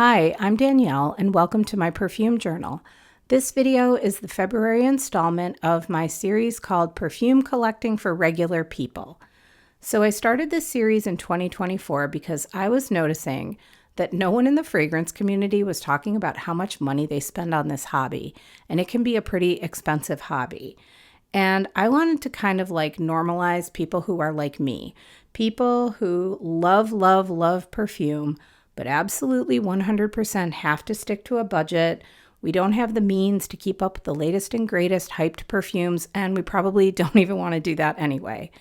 Hi, I'm Danielle and welcome to my perfume journal. This video is the February installment of my series called Perfume Collecting for Regular People. So I started this series in 2024 because I was noticing that no one in the fragrance community was talking about how much money they spend on this hobby, and it can be a pretty expensive hobby. And I wanted to kind of like normalize people who are like me, people who love perfume, but absolutely 100% have to stick to a budget. We don't have the means to keep up with the latest and greatest hyped perfumes, and we probably don't even want to do that anyway.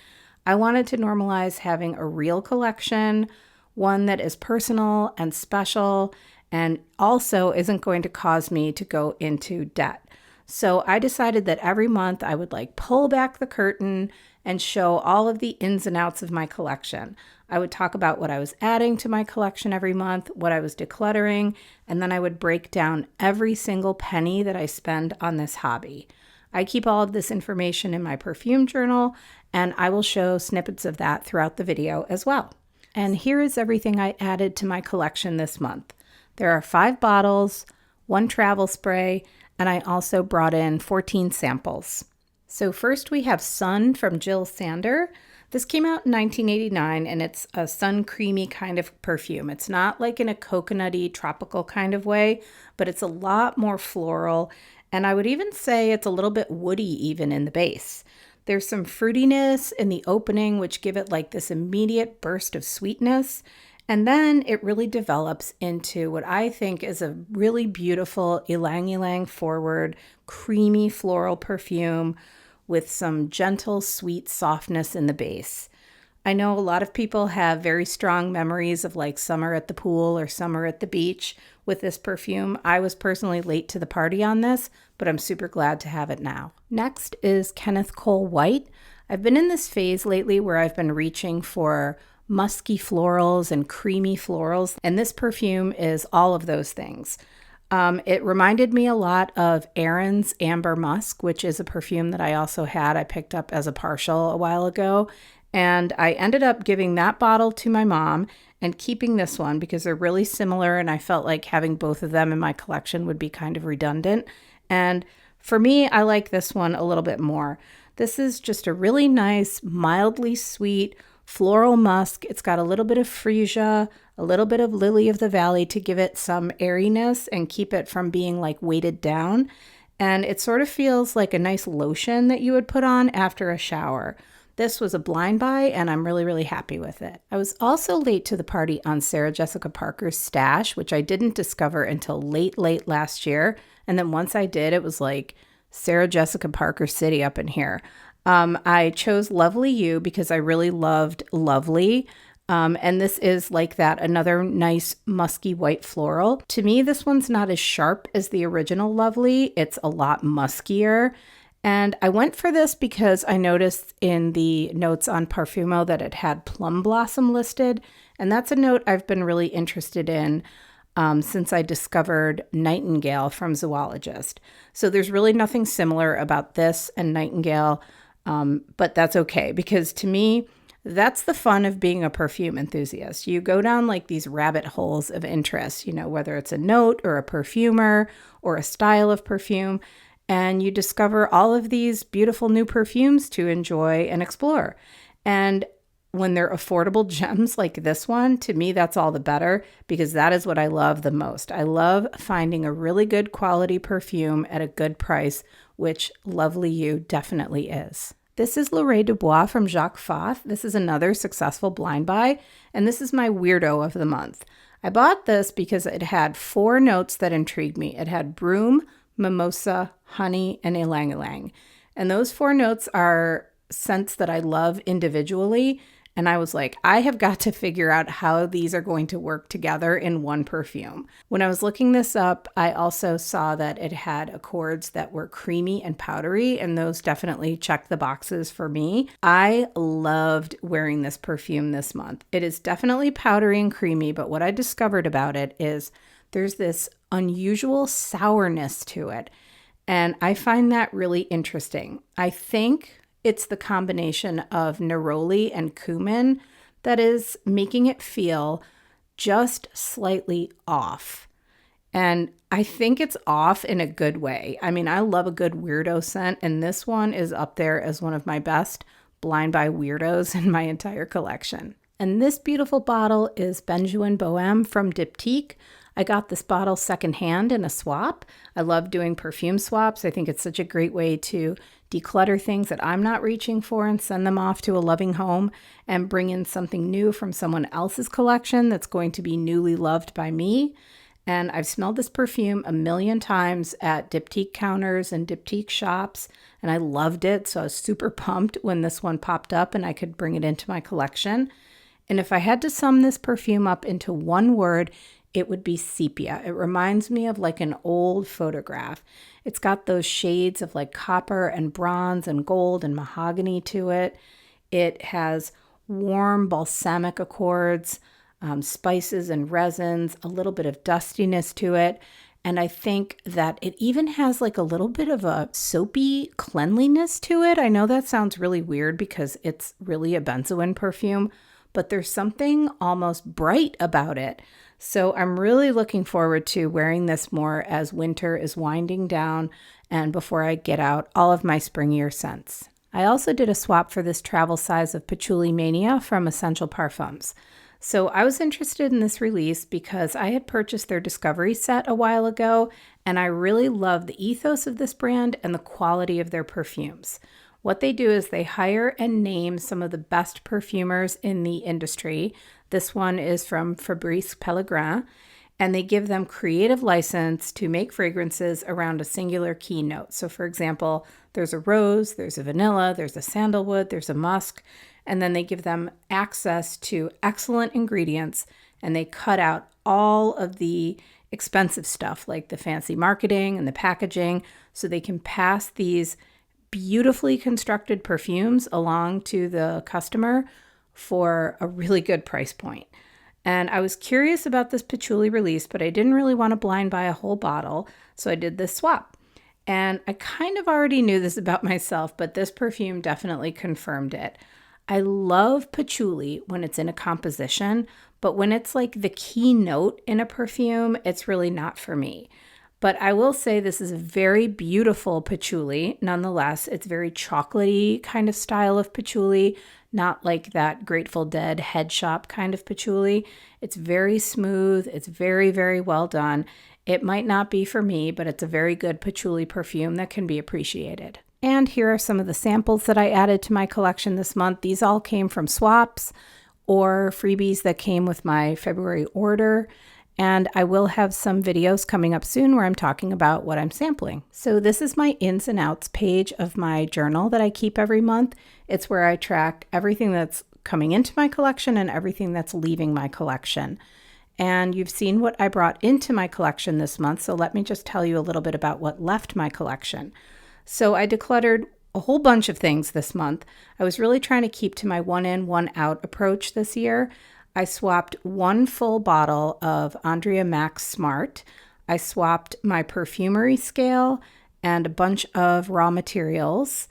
I wanted to normalize having a real collection, one that is personal and special, and also isn't going to cause me to go into debt. So I decided that every month I would pull back the curtain and show all of the ins and outs of my collection. I would talk about what I was adding to my collection every month, what I was decluttering, and then I would break down every single penny that I spend on this hobby. I keep all of this information in my perfume journal, and I will show snippets of that throughout the video as well. And here is everything I added to my collection this month. There are 5 bottles, 1 travel spray, and I also brought in 14 samples. So first we have Sun from Jil Sander. This came out in 1989, and it's a sun creamy kind of perfume. It's not like in a coconutty, tropical kind of way, but it's a lot more floral, and I would even say it's a little bit woody even in the base. There's some fruitiness in the opening, which give it this immediate burst of sweetness, and then it really develops into what I think is a really beautiful ylang-ylang forward, creamy floral perfume with some gentle, sweet softness in the base. I know a lot of people have very strong memories of summer at the pool or summer at the beach with this perfume. I was personally late to the party on this, but I'm super glad to have it now. Next is Kenneth Cole White. I've been in this phase lately where I've been reaching for musky florals and creamy florals, and this perfume is all of those things. It reminded me a lot of Erin's Amber Musk, which is a perfume that I also had. I picked up as a partial a while ago, and I ended up giving that bottle to my mom and keeping this one because they're really similar, and I felt like having both of them in my collection would be kind of redundant. And for me, I like this one a little bit more. This is just a really nice, mildly sweet floral musk. It's got a little bit of freesia, a little bit of lily of the valley to give it some airiness and keep it from being weighted down. And it sort of feels like a nice lotion that you would put on after a shower. This was a blind buy, and I'm really happy with it. I was also late to the party on Sarah Jessica Parker's Stash, which I didn't discover until late last year. And then once I did, it was Sarah Jessica Parker City up in here. I chose Lovely You because I really loved Lovely. And this is like that, another nice musky white floral. To me, this one's not as sharp as the original Lovely. It's a lot muskier. And I went for this because I noticed in the notes on Parfumo that it had plum blossom listed. And that's a note I've been really interested in since I discovered Nightingale from Zoologist. So there's really nothing similar about this and Nightingale, but that's okay because to me, that's the fun of being a perfume enthusiast. You go down these rabbit holes of interest, whether it's a note or a perfumer or a style of perfume, and you discover all of these beautiful new perfumes to enjoy and explore. And when they're affordable gems like this one, to me, that's all the better because that is what I love the most. I love finding a really good quality perfume at a good price, which Lovely You definitely is. This is L'Oreille de Bois from Jacques Fath. This is another successful blind buy, and this is my weirdo of the month. I bought this because it had 4 notes that intrigued me. It had broom, mimosa, honey, and ylang-ylang. And those 4 notes are scents that I love individually. And I was like, I have got to figure out how these are going to work together in one perfume. When I was looking this up, I also saw that it had accords that were creamy and powdery, and those definitely checked the boxes for me. I loved wearing this perfume this month. It is definitely powdery and creamy, but what I discovered about it is there's this unusual sourness to it. And I find that really interesting. I think it's the combination of neroli and cumin that is making it feel just slightly off. And I think it's off in a good way. I mean, I love a good weirdo scent, and this one is up there as one of my best blind buy weirdos in my entire collection. And this beautiful bottle is Benjoin Boheme from Diptyque. I got this bottle secondhand in a swap. I love doing perfume swaps. I think it's such a great way to declutter things that I'm not reaching for and send them off to a loving home and bring in something new from someone else's collection that's going to be newly loved by me. And I've smelled this perfume a million times at Diptyque counters and Diptyque shops, and I loved it. So I was super pumped when this one popped up and I could bring it into my collection. And if I had to sum this perfume up into one word, it would be sepia. It reminds me of like an old photograph. It's got those shades of like copper and bronze and gold and mahogany to it. It has warm balsamic accords, spices and resins, a little bit of dustiness to it. And I think that it even has like a little bit of a soapy cleanliness to it. I know that sounds really weird because it's really a benzoin perfume, but there's something almost bright about it. So I'm really looking forward to wearing this more as winter is winding down and before I get out all of my springier scents. I also did a swap for this travel size of Patchouli Mania from Essential Parfums. So I was interested in this release because I had purchased their Discovery set a while ago, and I really love the ethos of this brand and the quality of their perfumes. What they do is they hire and name some of the best perfumers in the industry. This one is from Fabrice Pellegrin, and they give them creative license to make fragrances around a singular key note. So for example, there's a rose, there's a vanilla, there's a sandalwood, there's a musk, and then they give them access to excellent ingredients, and they cut out all of the expensive stuff like the fancy marketing and the packaging so they can pass these beautifully constructed perfumes along to the customer for a really good price point. And I was curious about this patchouli release, but I didn't really want to blind buy a whole bottle, so I did this swap. And I kind of already knew this about myself, but this perfume definitely confirmed it. I love patchouli when it's in a composition, but when it's like the key note in a perfume, it's really not for me. But I will say this is a very beautiful patchouli. Nonetheless, it's very chocolatey kind of style of patchouli, not like that Grateful Dead head shop kind of patchouli. It's very smooth. It's very, very well done. It might not be for me, but it's a very good patchouli perfume that can be appreciated. And here are some of the samples that I added to my collection this month. These all came from swaps or freebies that came with my February order. And I will have some videos coming up soon where I'm talking about what I'm sampling. So this is my ins and outs page of my journal that I keep every month. It's where I track everything that's coming into my collection and everything that's leaving my collection. And you've seen what I brought into my collection this month, so let me just tell you a little bit about what left my collection. So I decluttered a whole bunch of things this month. I was really trying to keep to my one in, one out approach this year. I swapped one full bottle of Andrea Max Smart. I swapped my perfumery scale and a bunch of raw materials.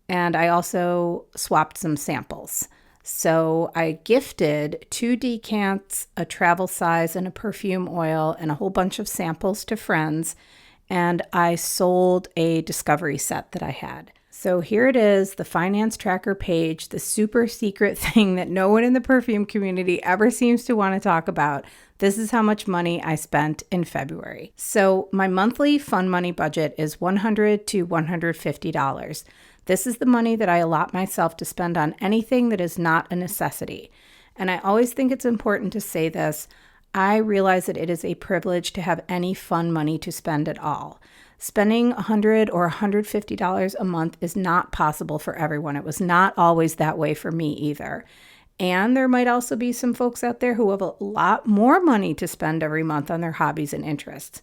And I also swapped some samples. So I gifted 2 decants, a travel size, and a perfume oil, and a whole bunch of samples to friends. And I sold a Discovery set that I had. So here it is, the finance tracker page, the super secret thing that no one in the perfume community ever seems to want to talk about. This is how much money I spent in February. So my monthly fun money budget is $100 to $150. This is the money that I allot myself to spend on anything that is not a necessity. And I always think it's important to say this. I realize that it is a privilege to have any fun money to spend at all. Spending $100 or $150 a month is not possible for everyone. It was not always that way for me either. And there might also be some folks out there who have a lot more money to spend every month on their hobbies and interests.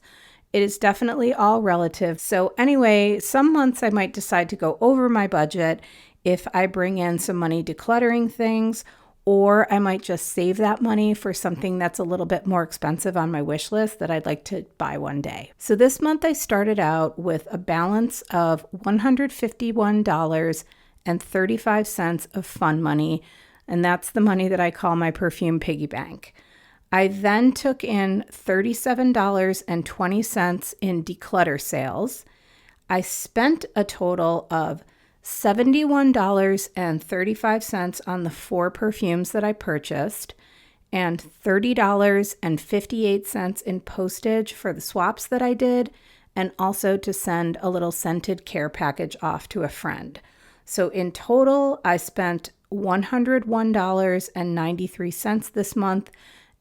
It is definitely all relative. So anyway, some months I might decide to go over my budget if I bring in some money decluttering things, or I might just save that money for something that's a little bit more expensive on my wish list that I'd like to buy one day. So this month I started out with a balance of $151.35 of fun money, and that's the money that I call my perfume piggy bank. I then took in $37.20 in declutter sales. I spent a total of $71.35 on the 4 perfumes that I purchased, and $30.58 in postage for the swaps that I did, and also to send a little scented care package off to a friend. So in total, I spent $101.93 this month,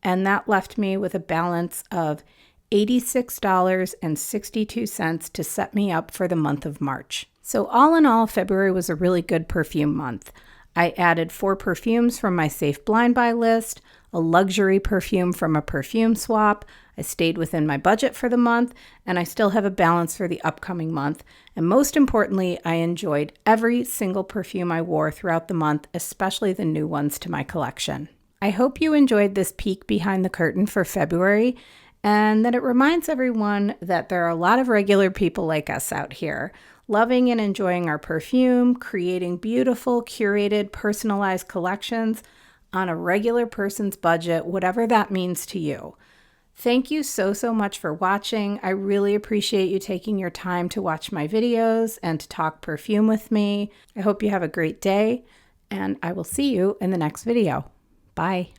and that left me with a balance of $86.62 to set me up for the month of March. So all in all, February was a really good perfume month. I added 4 perfumes from my safe blind buy list, a luxury perfume from a perfume swap. I stayed within my budget for the month, and I still have a balance for the upcoming month. And most importantly, I enjoyed every single perfume I wore throughout the month, especially the new ones to my collection. I hope you enjoyed this peek behind the curtain for February, and that it reminds everyone that there are a lot of regular people like us out here, loving and enjoying our perfume, creating beautiful, curated, personalized collections on a regular person's budget, whatever that means to you. Thank you so much for watching. I really appreciate you taking your time to watch my videos and to talk perfume with me. I hope you have a great day, and I will see you in the next video. Bye.